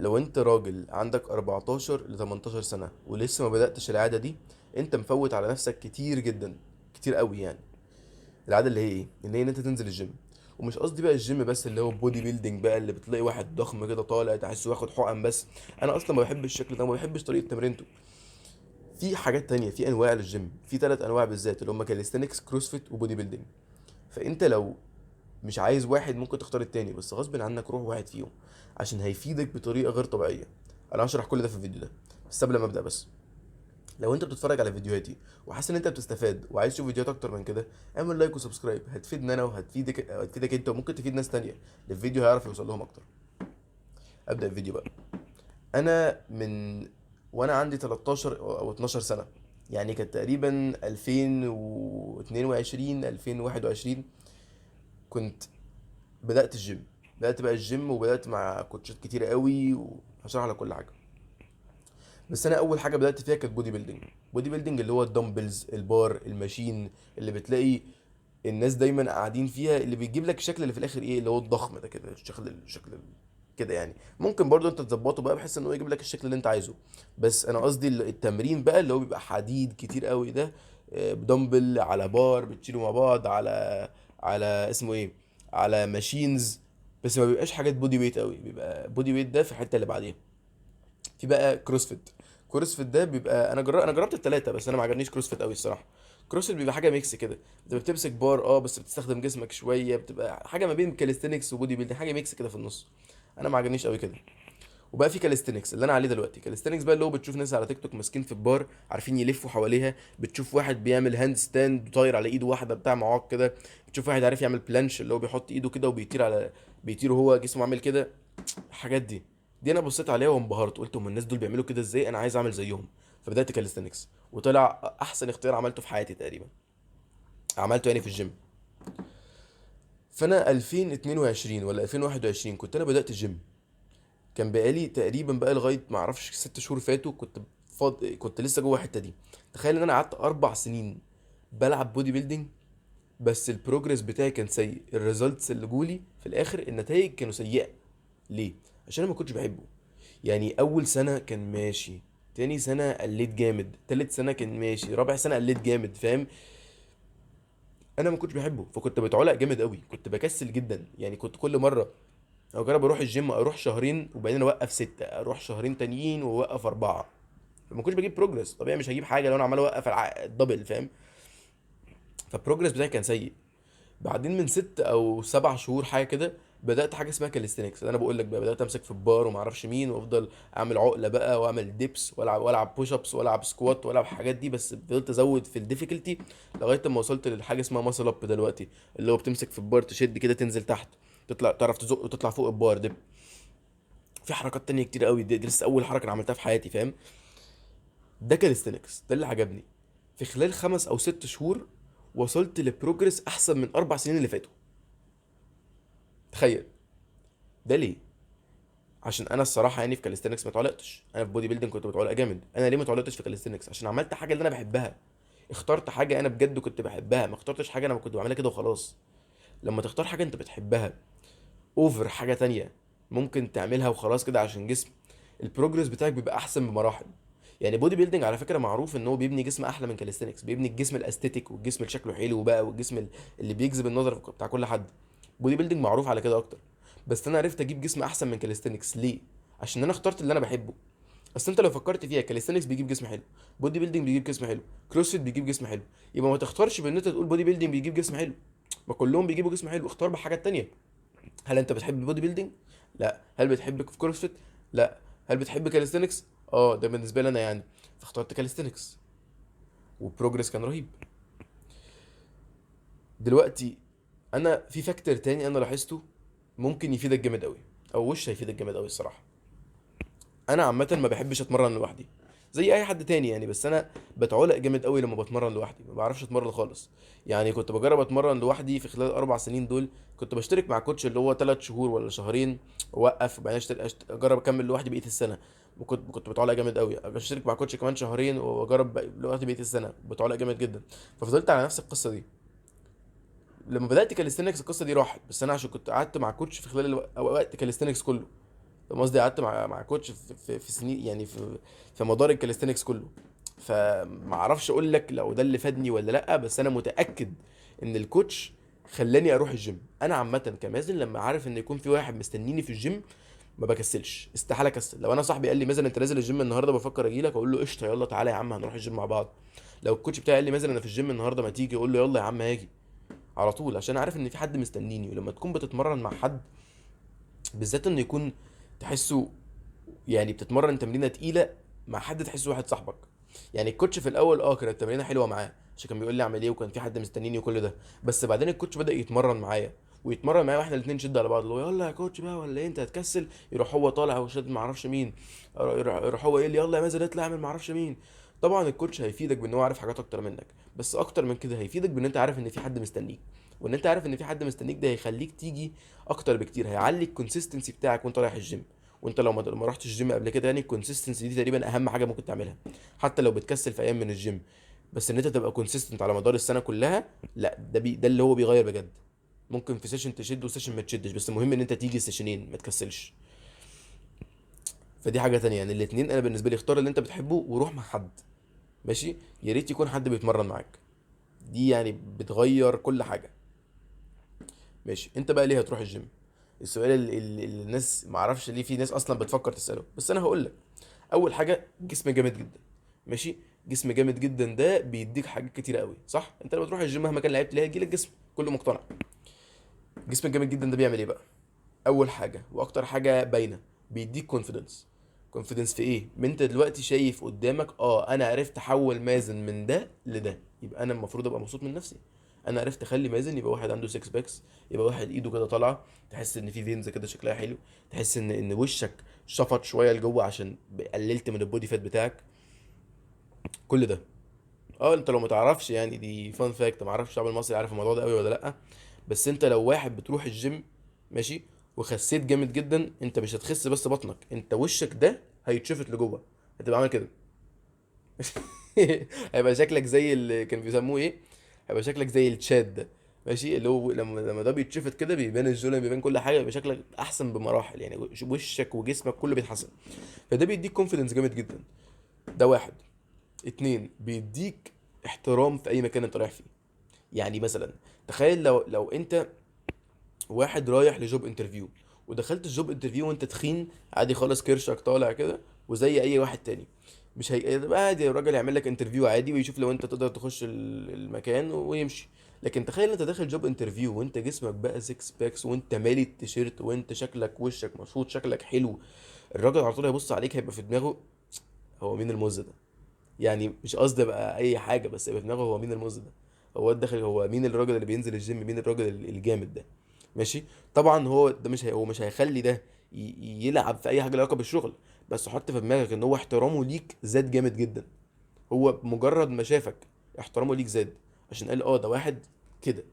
لو انت راجل عندك 14 ل 18 سنة ولسه ما بدأتش العادة دي، انت مفوت على نفسك كتير جدا، كتير قوي يعني. العادة اللي هي ايه؟ اللي هي ان انت تنزل الجيم. ومش قصدي بقى الجيم بس اللي هو بودي بيلدينج بقى، اللي بتلاقي واحد ضخم كده طالع تحسه واخد حقن بس. انا اصلا ما بحبش الشكل ده، ما بحبش طريقة تمرينته. في حاجات تانية، في انواع للجيم، في 3 انواع بالذات اللي هم كاليستينكس، كروسفيت، وبودي بيلدينج. فانت لو مش عايز واحد ممكن تختار التاني، بس غصب عنك روح واحد فيهم عشان هيفيدك بطريقه غير طبيعيه. انا هشرح كل ده في الفيديو ده، بس قبل ما ابدا بس، لو انت بتتفرج على فيديوهاتي وحاسس ان انت بتستفاد وعايز تشوف فيديوهات اكتر من كده، اعمل لايك وسبسكرايب. هتفيدني انا وهتفيدك انت، وممكن تفيد ناس تانية. الفيديو هيعرف يوصل لهم اكتر. ابدا الفيديو بقى. انا من وانا عندي 13 او 12 سنه، يعني كانت تقريبا 2022 2021، كنت بدأت الجيم. بدأت بقى الجيم وبدأت مع كوتشات كتير قوي، وهشرح لك كل حاجة. بس انا اول حاجة بدأت فيها كانت بودي بيلدينج. بودي بيلدينج اللي هو الدمبلز، البار، الماشين، اللي بتلاقي الناس دايما قاعدين فيها، اللي بيجيب لك الشكل اللي في الاخر ايه، اللي هو الضخم ده كده، الشكل كده يعني. ممكن برضو انت تظبطه بقى بحيث ان هو يجيب لك الشكل اللي انت عايزه. بس انا قصدي التمرين بقى اللي هو بيبقى حديد كتير قوي ده، بدمبل على بار بتشيلوا مع بعض، على اسمه ايه، على ماشينز. بس ما بيبقاش حاجات بودي ويت قوي، بيبقى بودي ويت ده في الحته اللي بعديها. في بقى كروسفيت. كروسفيت ده بيبقى انا جربت التلاتة، بس انا ما عجبنيش كروسفيت قوي الصراحه. كروسفيت بيبقى حاجه ميكس كده، انت بتمسك بار بس بتستخدم جسمك شويه، بتبقى حاجه ما بين كاليستينكس وبودي بيلدينج، حاجه ميكس كده في النص. انا ما عجبنيش قوي كده. وبقى في كاليستينكس اللي انا عليه دلوقتي. كاليستينكس بقى اللي هو بتشوف ناس على تيك توك ماسكين في البار عارفين يلفوا حواليها، بتشوف واحد بيعمل هاند ستاند وطاير على ايده واحده بتاع معاق كده، بتشوف واحد عارف يعمل بلانش اللي هو بيحط ايده كده وبيطير بيطير وهو جسمه عامل كده. الحاجات دي انا بصيت عليها وانبهرت، قلت هم الناس دول بيعملوا كده ازاي، انا عايز اعمل زيهم. فبدات كاليستينكس وطلع احسن اختيار عملته في حياتي تقريبا، عملته يعني في الجيم. فانا 2022 ولا 2021 كنت انا بدات الجيم. كان بقالي تقريبا بقى لغايه ما اعرفش 6 شهور فاتوا كنت لسه جوه الحته دي. تخيل ان انا قعدت 4 سنين بلعب بودي بيلدينج، بس البروجرس بتاعي كان سيء. الريزلتس اللي جولي في الاخر النتائج كانوا سيئه. ليه؟ عشان انا ما كنتش بحبه. يعني اول سنه كان ماشي، تاني سنه قليت جامد، تالت سنه كان ماشي، رابع سنه قليت جامد، فاهم؟ انا ما كنتش بحبه، فكنت بتعلق جامد قوي، كنت بكسل جدا. يعني كنت كل مره اجرب اروح الجيم اروح شهرين وبعدين اوقف 6، اروح شهرين تانيين واوقف 4. فما كنتش بجيب بروجرس، طبيعي مش هجيب حاجه لو انا عمال اوقف الدبل، فاهم؟ فالبروجرس بتاعي كان سيء. بعدين من 6 او 7 شهور حاجه كده بدات حاجه اسمها كاليستينكس. انا بقول لك بقى بدات امسك في البار وما اعرفش مين، وافضل اعمل عقله بقى واعمل ديبس والعب بوش ابس والعب سكوات والعب الحاجات دي، بس فضلت ازود في الديفيكولتي لغايه ما وصلت للحاجه اسمها ماسل اب دلوقتي، اللي هو بتمسك في البار تشد كده تنزل تحت، تطلع تعرف تزق وتطلع فوق البار دي. في حركات تانية كتير قوي، دي لسه اول حركه انا عملتها في حياتي، فاهم؟ ده كاليستينكس، ده اللي عجبني. في خلال 5 او 6 شهور وصلت لبروجرس احسن من 4 سنين اللي فاتوا. تخيل. ده ليه؟ عشان انا الصراحه يعني في كاليستينكس ما اتعلقتش، انا في بودي بيلدينج كنت متعلق جامد. انا ليه ما اتعلقتش في كاليستينكس؟ عشان عملت حاجه اللي انا بحبها. اخترت حاجه انا بجد كنت بحبها، ما اخترتش حاجه انا كنت بعملها كده وخلاص. لما تختار حاجه انت بتحبها اوفر حاجه تانية ممكن تعملها وخلاص كده عشان جسم، البروجرس بتاعك بيبقى احسن بمراحل. يعني بودي بيلدينج على فكره معروف ان هو بيبني جسم احلى من كاليستينكس، بيبني الجسم الاستيتيك والجسم اللي شكله حلو بقى، والجسم اللي بيجذب النظر بتاع كل حد. بودي بيلدينج معروف على كده اكتر. بس انا عرفت اجيب جسم احسن من كاليستينكس ليه؟ عشان انا اخترت اللي انا بحبه. اصل انت لو فكرت فيها كاليستينكس بيجيب جسم حلو، بودي بيلدينج بيجيب جسم حلو، كروسفيت بيجيب جسم حلو. يبقى ما تختارش بان انت تقول بودي بيلدينج بيجيب جسم حلو، ما كلهم بيجيبوا جسم حلو. اختار بحاجات تانية. هل انت بتحب البودي بيلدينج؟ لا. هل بتحب كروسفيت؟ لا. هل بتحب كاليستينكس؟ اه، ده بالنسبه لي انا يعني. فاخترت كاليستينكس وبروجرس كان رهيب. دلوقتي انا في فاكتور تاني انا لاحظته ممكن يفيدك جامد قوي، او وش هيفيدك جامد قوي الصراحه. انا عامه ما بحبش اتمرن لوحدي زي اي حد تاني يعني، بس انا بتعلق جامد قوي لما بتمرن لوحدي، ما بعرفش اتمرن خالص. يعني كنت بجرب اتمرن لوحدي في خلال ال4 سنين دول. كنت بشترك مع كوتش اللي هو 3 شهور ولا شهرين، اوقف وبعدين اجرب اكمل لوحدي بقيه السنه. وكنت بتعلق جامد قوي، اشترك مع كوتش كمان شهرين واجرب لوحدي بقيه السنه، بتعلق جامد جدا. ففضلت على نفس القصه دي. لما بدات كاليستينكس القصه دي راحت، بس انا عشان كنت قعدت مع كوتش في خلال وقت كاليستينكس كله، فاهم قصدي؟ قعدت مع كوتش في سنين، يعني في مدار الكاليستينكس كله. فما اعرفش اقول لك لو ده اللي فادني ولا لا، بس انا متاكد ان الكوتش خلاني اروح الجيم. انا عامه كمازن لما عارف ان يكون في واحد مستنيني في الجيم ما بكسلش، استحاله اكسل. لو انا صاحبي قال لي مازن انت نازل الجيم النهارده بفكر اجي لك، اقول له قشطه يلا تعالى يا عم هنروح الجيم مع بعض. لو الكوتش بتاعي قال لي مازن انا في الجيم النهارده ما تيجي، اقول له يلا يا عم هاجي على طول، عشان عارف ان في حد مستنيني. ولما تكون بتتمرن مع حد، بالذات انه يكون تحسه، يعني بتتمرن تمرينه تقيله مع حد تحسه واحد صاحبك. يعني الكوتش في الاول كانت التمرينه حلوه معاه عشان كان بيقول لي اعمل ايه، وكان في حد مستنيني وكل ده. بس بعدين الكوتش بدا يتمرن معايا ويتمرن معايا، واحنا الاثنين شد على بعض، اللي هو يلا يا كوتش بقى ولا ايه انت هتكسل، يروح هو طالع وشد ما اعرفش مين، يروح هو قايل لي يلا يا مازن اطلع اعمل ما اعرفش مين. طبعا الكوتش هيفيدك بان هو عارف حاجات اكتر منك، بس اكتر من كده هيفيدك بان انت عارف ان في حد مستنيك. وان انت عارف ان في حد مستنيك ده هيخليك تيجي اكتر بكتير، هيعلي الكونسيستنسي بتاعك وانت رايح الجيم. وانت لو ما رحتش الجيم قبل كده، يعني الكونسيستنسي دي تقريبا اهم حاجه ممكن تعملها، حتى لو بتكسل في ايام من الجيم. بس ان انت تبقى كونسيستنت على مدار السنه كلها، لا ده اللي هو بيغير بجد. ممكن في سيشن تشد وسيشن ما تشدش، بس المهم ان انت تيجي السيشنين ما تكسلش. فدي حاجه تانية. يعني الاتنين انا بالنسبه لي اختار اللي انت بتحبه وروح مع حد، ماشي؟ يا ريت يكون حد بيتمرن معاك، دي يعني بتغير كل حاجه. ماشي، انت بقى ليه هتروح الجيم؟ السؤال اللي الناس ما اعرفش ليه في ناس اصلا بتفكر تساله، بس انا هقول لك. اول حاجه جسم جامد جدا، ماشي؟ جسم جامد جدا ده بيديك حاجات كتيره قوي، صح؟ انت لما تروح الجيم مهما كان لعبت ليه هيجيلك جسم، كله مقتنع. جسم جامد جدا ده بيعمل ايه بقى؟ اول حاجه واكتر حاجه باينه، بيديك كونفيدنس. كونفيدنس في ايه؟ ما انت دلوقتي شايف قدامك انا عرفت احول مازن من ده لده، يبقى انا المفروض ابقى مبسوط من نفسي. انا عرفت اخلي مازن يبقى واحد عنده 6 باكس، يبقى واحد ايده كده طالعه، تحس ان في فينز كده شكلها حلو، تحس ان وشك شفط شويه لجوه عشان قللت من البودي فات بتاعك. كل ده انت لو ما تعرفش، يعني دي فان فاكت، ما اعرفش الشعب المصري عارف الموضوع ده قوي ولا لا، بس انت لو واحد بتروح الجيم، ماشي، وخسيت جامد جدا، انت مش هتخس بس بطنك، انت وشك ده هيتشفط لجوه، هتبقى عامل كده. هيبقى شكلك زي اللي كان بيسموه ايه، هيبقى شكلك زي التشاد ده، ماشي؟ اللي هو لما ده بيتشفط كده بيبان الجولة، بيبان كل حاجه، بيبقى شكلك احسن بمراحل، يعني وشك وجسمك كله بيتحسن. فده بيديك كونفيدنس جامد جدا. ده واحد. اتنين، بيديك احترام في اي مكان انت رايح فيه. يعني مثلا تخيل لو انت واحد رايح لجوب انترفيو، ودخلت الجوب انترفيو وانت تخين عادي خالص، كرشك طالع كده وزي اي واحد تاني، مش هيبقى عادي، الراجل يعمل لك انترفيو عادي ويشوف لو انت تقدر تخش المكان ويمشي. لكن تخيل انت داخل جوب انترفيو وانت جسمك بقى 6 باكس، وانت مالي التيشيرت، وانت شكلك وشك مشهور، شكلك حلو، الراجل على طول هيبص عليك، هيبقى في دماغه هو مين الموز ده؟ يعني مش قصدي بقى اي حاجه، بس هيبقى في دماغه هو مين الموز ده، هو الداخل، هو مين الراجل اللي بينزل الجيم، مين الراجل الجامد ده، ماشي؟ طبعا هو ده مش هو مش هيخلي ده يلعب في اي حاجه لها علاقه بالشغل، بس حط في دماغك ان هو احترامه ليك زاد جامد جدا. هو مجرد ما شافك احترامه ليك زاد، عشان قال ده واحد كده.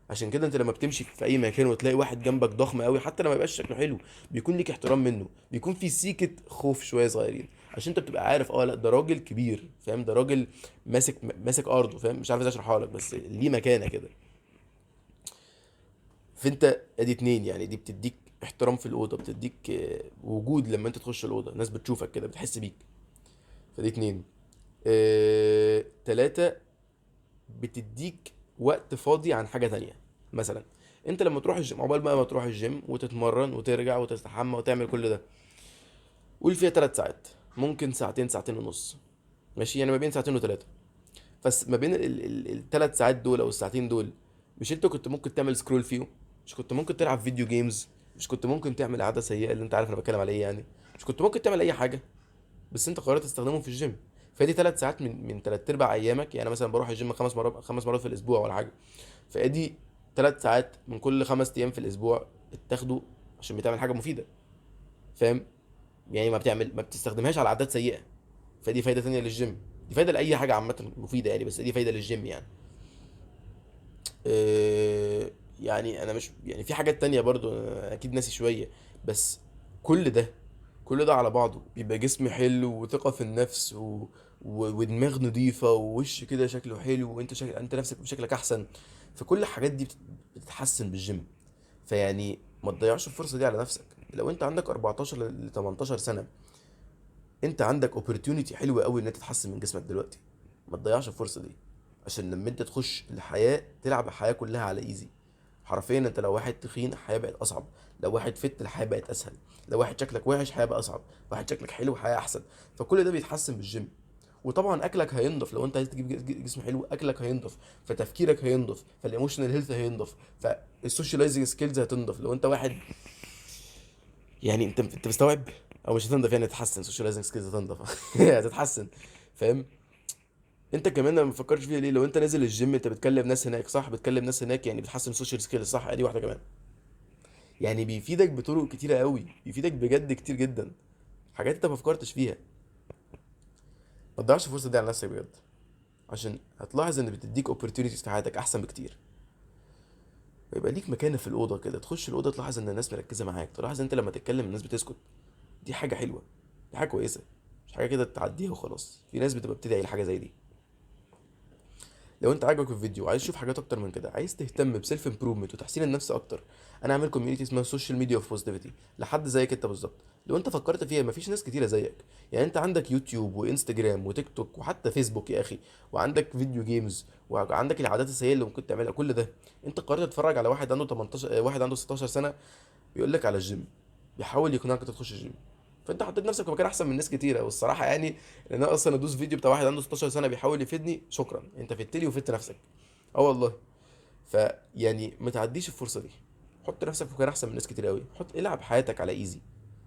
عشان كده انت لما بتمشي في اي مكان وتلاقي واحد جنبك ضخم قوي، حتى لما يبقاش شكله حلو، بيكون ليك احترام منه، بيكون في سيكة خوف شويه صغيرين، عشان انت بتبقى عارف لا ده راجل كبير، فاهم؟ ده راجل ماسك ارضه، فاهم؟ مش عارف ازاي اشرحها لك، بس ليه مكانه كده. فانت ادي اتنين، يعني دي بتديك احترام في الاوضه، بتديك وجود لما انت تخش الاوضه، الناس بتشوفك كده بتحس بيك. فدي اتنين. تلاتة، بتديك وقت فاضي عن حاجة تانية. مثلا انت لما تروح الجيم، عقبال بقى ما تروح الجيم وتتمرن وترجع وتستحمى وتعمل كل ده، قول فيها 3 ساعات، ممكن ساعتين، ساعتين ونص، ماشي؟ يعني ما بين ساعتين وثلاثة. بس ما بين ال3 ساعات دول او الساعتين دول، مش انت كنت ممكن تعمل سكرول فيهم؟ مش كنت ممكن تلعب فيديو جيمز؟ مش كنت ممكن تعمل عادة سيئة اللي انت عارف انا بتكلم على ايه يعني؟ مش كنت ممكن تعمل اي حاجة؟ بس انت قررت تستخدمهم في الجيم. فدي 3 ساعات من تلات ارباع ايامك. يعني مثلا بروح الجيم 5 مرات، 5 مرات في الاسبوع ولا حاجه، فادي 3 ساعات من كل 5 ايام في الاسبوع اتاخدوا عشان بتعمل حاجه مفيده، فاهم؟ يعني ما بتستخدمهاش على عادات سيئه. فدي فايده تانية للجيم، دي فايده لاي حاجه عامه مفيده يعني، بس دي فايده للجيم يعني. يعني انا مش، يعني في حاجات تانية برضو أنا اكيد ناسي شويه، بس كل ده كل ده على بعضه بيبقى جسم حلو وثقة في النفس ودماغ نظيفة ووش كده شكله حلو، وانت انت نفسك بشكلك احسن. فكل الحاجات دي بتتحسن بالجيم. فيعني ما تضيعش الفرصة دي على نفسك. لو انت عندك 14 ل 18 سنه، انت عندك اوبورتيونيتي حلوه قوي ان انت تتحسن من جسمك دلوقتي. ما تضيعش الفرصه دي، عشان لما انت تخش الحياه تلعب الحياه كلها على ايزي. حرفيا انت لو واحد تخين الحياه بقت اصعب، لو واحد فت الحياه بقت اسهل، لو واحد شكلك وحش الحياه بقى اصعب، واحد شكلك حلو الحياه احسن. فكل ده بيتحسن بالجيم. وطبعا اكلك هينضف، لو انت عايز تجيب جسم حلو اكلك هينضف، فتفكيرك هينضف، فالايموشنال هيلث هينضف، فالسوشياليزنج سكيلز هتنضف. لو انت واحد يعني انت مستوعب، او مش هتنضف يعني تتحسن، سوشياليزنج سكيلز هتنضف هتتحسن، فاهم؟ انت كمان ما فكرتش فيها ليه؟ لو انت نازل الجيم انت بتكلم ناس هناك صح، بتكلم ناس هناك يعني بتحسن السوشيال سكيلز صح، ادي واحده كمان. يعني بيفيدك بطرق كتيره قوي، بيفيدك بجد كتير جدا، حاجات انت ما فكرتش فيها. ما تضيعش الفرصه دي على نفسك بجد، عشان هتلاحظ ان بتديك opportunities في حياتك احسن بكتير. ويبقى ليك مكانه في الاوضه كده، تخش الاوضه تلاحظ ان الناس مركزه معاك، تلاحظ انت لما تتكلم الناس بتسكت. دي حاجه حلوه، دي حاجه كويسه، مش حاجه كده تعديها وخلاص. في ناس بتبقى بتدعي لحاجه زي دي. لو انت عاجبك الفيديو وعايز تشوف حاجات اكتر من كده، عايز تهتم بسيلف امبروفمنت وتحسين النفس اكتر، انا عامل كوميونتي اسمها سوشيال ميديا اوف بوزيتيفيتي لحد زيك انت بالظبط. لو انت فكرت فيها مفيش ناس كتيره زيك. يعني انت عندك يوتيوب وانستجرام وتيك توك وحتى فيسبوك يا اخي، وعندك فيديو جيمز، وعندك العادات السيئه اللي ممكن تعملها، كل ده انت قررت تتفرج على واحد عنده 18 واحد عنده 16 سنه بيقول لك على الجيم، بيحاول يقنعك انت تخش الجيم. فانت حطيت نفسك في مكان احسن من ناس كتيره. والصراحه يعني ان انا اصلا ادوس فيديو بتاع واحد عنده 16 سنه بيحاول يفيدني، شكرا انت فدت لي وفدت نفسك. اه والله. فيعني ما تعديش الفرصه دي، حط نفسك في مكان احسن من ناس كتير قوي، العب حياتك على ايزي.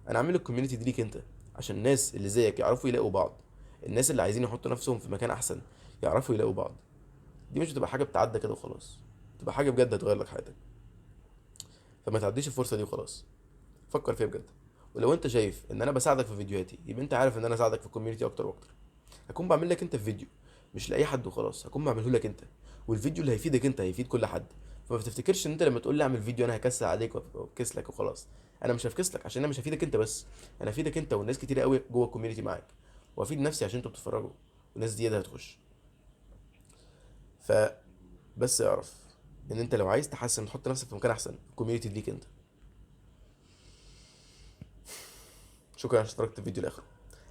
انا عامل الكوميونتي دي ليك انت، عشان الناس اللي زيك يعرفوا يلاقوا بعض، الناس اللي عايزين يحطوا نفسهم في مكان احسن يعرفوا يلاقوا بعض. دي مش بتبقى حاجه بتعدى كده وخلاص، تبقى حاجه بجد هتغير لك حياتك. فما تعديش الفرصه دي وخلاص، فكر فيها بجد. ولو انت شايف ان انا بساعدك في فيديوهاتي، يبقى انت عارف ان انا اساعدك في الكوميونتي اكتر واكتر. هكون بعمل لك انت في فيديو مش لاي حد وخلاص، هكون بعمله لك انت، والفيديو اللي هيفيدك انت هيفيد كل حد. فما تفتكرش ان انت لما تقول لي اعمل فيديو انا هكسل عليك وافكس لك وخلاص. انا مش هفكس لك عشان انا مش هفيدك انت بس، انا هفيدك انت والناس كتير قوي جوه الكوميونتي معاك، وافيد نفسي عشان انتوا بتتفرجوا والناس دي هتخش. فبس اعرف ان انت لو عايز تحسن تحط نفسك في مكان احسن، الكوميونتي ليك انت. شكرا عشان اشتركت في الفيديو الاخر.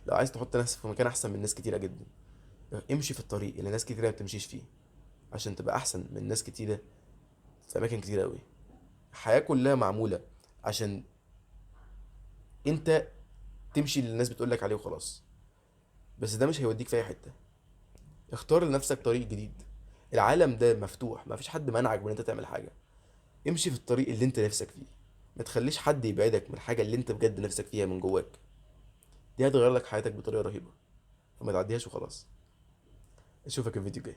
لو عايز تحط نفسك في مكان احسن من ناس كتيره جدا، امشي في الطريق اللي ناس كتيره ما بتمشيش فيه، عشان تبقى احسن من ناس كتيره في اماكن كتيره قوي. الحياه كلها معموله عشان انت تمشي اللي الناس بتقولك عليه وخلاص، بس ده مش هيوديك في اي حته. اختار لنفسك طريق جديد، العالم ده مفتوح، ما فيش حد منعك من انت تعمل حاجه. امشي في الطريق اللي انت نفسك فيه، ما تخليش حد يبعدك من الحاجه اللي انت بجد نفسك فيها من جواك. دي هتغير لك حياتك بطريقه رهيبه، فما تعديهاش وخلاص. اشوفك الفيديو الجاي.